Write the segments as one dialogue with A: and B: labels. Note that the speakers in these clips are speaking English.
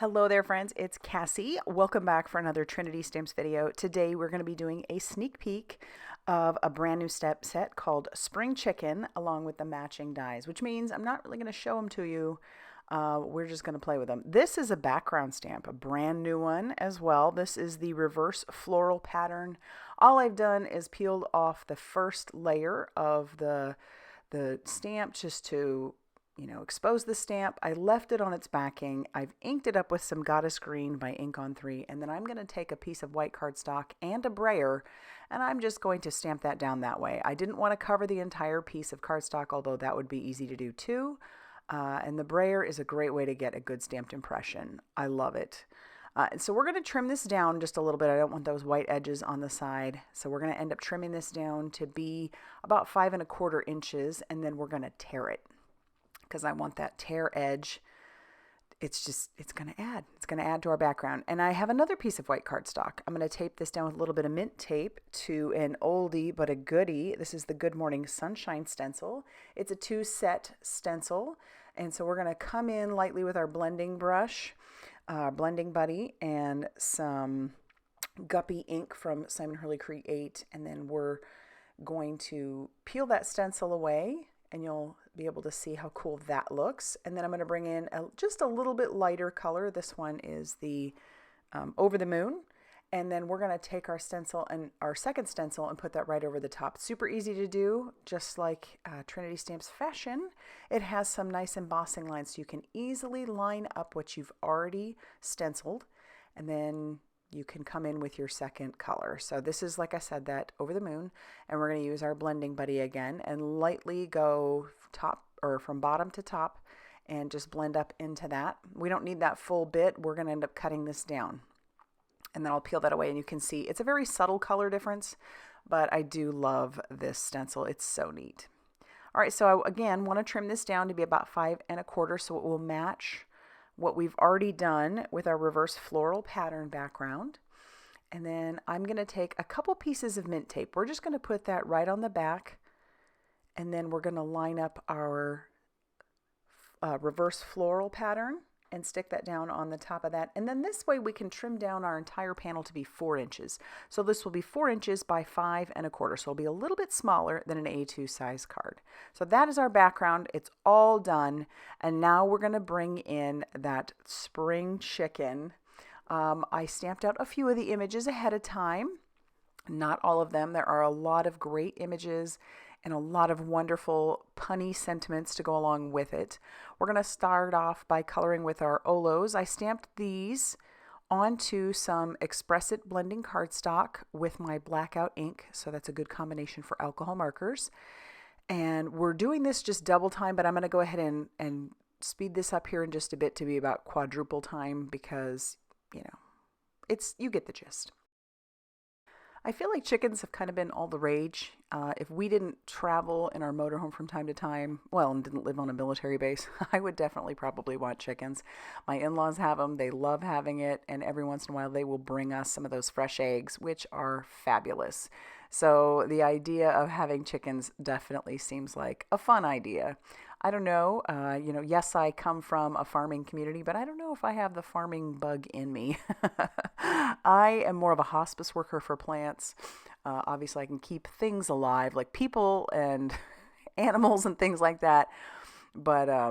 A: Hello there, friends. It's Cassie. Welcome back for another Trinity Stamps video. Today we're going to be doing a sneak peek of a brand new step set called Spring Chicken along with the matching dies, which means I'm not really going to show them to you. We're just going to play with them. This is a background stamp, a brand new one as well. This is the Reverse Floral Pattern. All I've done is peeled off the first layer of the stamp just to expose the stamp. I left it on its backing. I've inked it up with some Goddess Green by Ink on 3, and then I'm going to take a piece of white cardstock and a brayer, and I'm just going to stamp that down that way. I didn't want to cover the entire piece of cardstock, although that would be easy to do too. And the brayer is a great way to get a good stamped impression. I love it. So we're going to trim this down just a little bit. I don't want those white edges on the side. So we're going to end up trimming this down to be about 5 1/4 inches, and then we're going to tear it, because I want that tear edge. It's going to add to our background. And I have another piece of white cardstock. I'm going to tape this down with a little bit of mint tape to an oldie but a goodie. This is the Good Morning Sunshine stencil. It's a 2-set stencil. And so we're going to come in lightly with our blending brush, blending buddy, and some Guppy ink from Simon Hurley Create. And then we're going to peel that stencil away, and you'll be able to see how cool that looks. And then I'm going to bring in just a little bit lighter color. This one is the Over the Moon. And then we're going to take our stencil and our second stencil and put that right over the top. Super easy to do, just like Trinity Stamps Fashion. It has some nice embossing lines, so you can easily line up what you've already stenciled, and then you can come in with your second color. So this is, like I said, that Over the Moon, and we're going to use our blending buddy again and lightly go top or from bottom to top and just blend up into that. We don't need that full bit. We're going to end up cutting this down, and then I'll peel that away, and you can see it's a very subtle color difference, but I do love this stencil. It's so neat. All right, so I again want to trim this down to be about 5 1/4 so it will match what we've already done with our Reverse Floral Pattern background. And then I'm going to take a couple pieces of mint tape. We're just going to put that right on the back, and then we're going to line up our Reverse Floral Pattern and stick that down on the top of that. And then this way we can trim down our entire panel to be 4 inches. So this will be 4 inches by 5 1/4. So it'll be a little bit smaller than an A2 size card. So that is our background. It's all done. And now we're going to bring in that spring chicken. I stamped out a few of the images ahead of time. Not all of them. There are a lot of great images and a lot of wonderful punny sentiments to go along with it. We're going to start off by coloring with our Olos. I stamped these onto some Express It blending cardstock with my Blackout ink, so that's a good combination for alcohol markers. And we're doing this just double time, but I'm going to go ahead and speed this up here in just a bit to be about quadruple time, because, you get the gist. I feel like chickens have kind of been all the rage. If we didn't travel in our motorhome from time to time, and didn't live on a military base, I would definitely probably want chickens. My in-laws have them. They love having it. And every once in a while, they will bring us some of those fresh eggs, which are fabulous. So the idea of having chickens definitely seems like a fun idea. I don't know, yes, I come from a farming community, but I don't know if I have the farming bug in me. I am more of a hospice worker for plants. Obviously, I can keep things alive, like people and animals and things like that. But I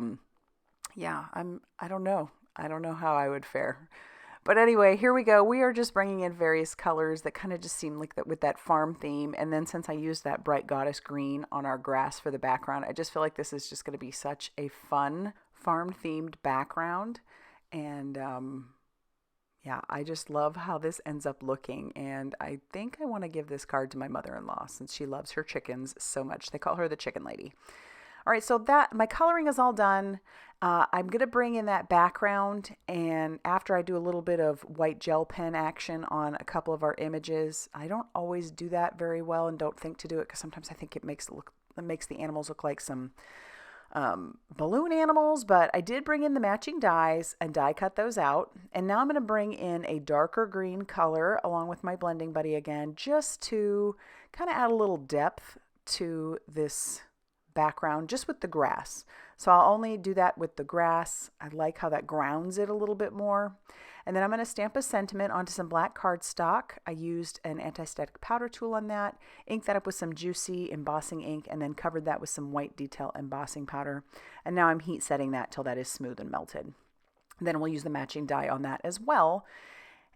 A: don't know. I don't know how I would fare. But anyway, here we go. We are just bringing in various colors that kind of just seem like that with that farm theme. And then since I used that bright Goddess Green on our grass for the background, I just feel like this is just going to be such a fun farm-themed background. And I just love how this ends up looking. And I think I want to give this card to my mother-in-law since she loves her chickens so much. They call her the Chicken Lady. All right, so my coloring is all done. I'm going to bring in that background, and after I do a little bit of white gel pen action on a couple of our images, I don't always do that very well and don't think to do it because sometimes I think it makes the animals look like some balloon animals, but I did bring in the matching dies and die cut those out. And now I'm going to bring in a darker green color along with my blending buddy again, just to kind of add a little depth to this background just with the grass. So I'll only do that with the grass. I like how that grounds it a little bit more. And then I'm going to stamp a sentiment onto some black cardstock. I used an anti-static powder tool on that, inked that up with some juicy embossing ink, and then covered that with some white detail embossing powder. And now I'm heat setting that till that is smooth and melted. Then we'll use the matching die on that as well.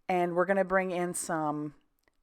A: And we're going to bring in some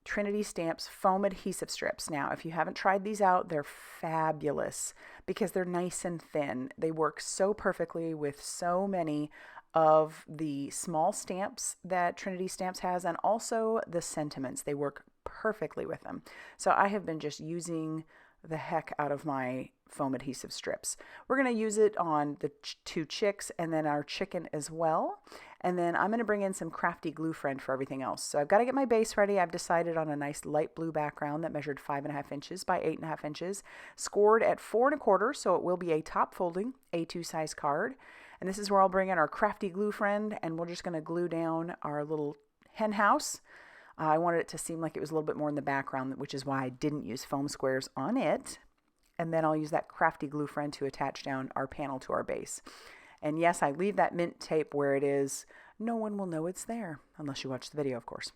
A: Trinity Stamps foam adhesive strips. Now, if you haven't tried these out, they're fabulous because they're nice and thin. They work so perfectly with so many of the small stamps that Trinity Stamps has, and also the sentiments. They work perfectly with them. So I have been just using the heck out of my foam adhesive strips. We're going to use it on the two chicks and then our chicken as well. And then I'm going to bring in some Crafty Gluefriend for everything else. So I've got to get my base ready. I've decided on a nice light blue background that measured 5.5 inches by 8.5 inches, scored at 4.25, so it will be a top folding A2 size card. And this is where I'll bring in our Crafty Gluefriend, and we're just going to glue down our little hen house. I wanted it to seem like it was a little bit more in the background, which is why I didn't use foam squares on it. And then I'll use that Crafty Gluefriend to attach down our panel to our base. And yes, I leave that mint tape where it is. No one will know it's there, unless you watch the video, of course.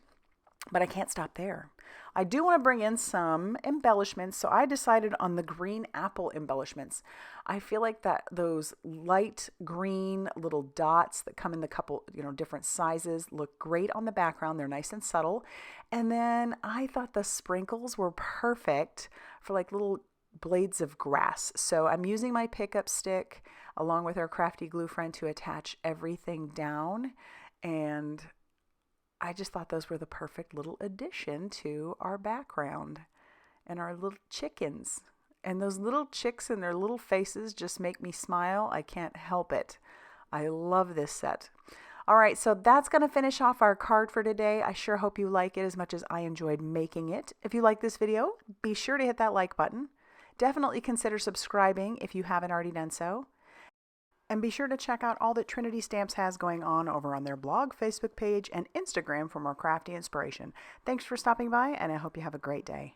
A: But I can't stop there. I do want to bring in some embellishments, so I decided on the green apple embellishments. I feel like that those light green little dots that come in the couple, different sizes look great on the background. They're nice and subtle. And then I thought the sprinkles were perfect for like little blades of grass. So I'm using my pickup stick along with our Crafty Gluefriend to attach everything down, and I just thought those were the perfect little addition to our background and our little chickens. And those little chicks and their little faces just make me smile. I can't help it. I love this set. All right, so that's going to finish off our card for today. I sure hope you like it as much as I enjoyed making it. If you like this video, be sure to hit that like button. Definitely consider subscribing if you haven't already done so. And be sure to check out all that Trinity Stamps has going on over on their blog, Facebook page, and Instagram for more crafty inspiration. Thanks for stopping by, and I hope you have a great day.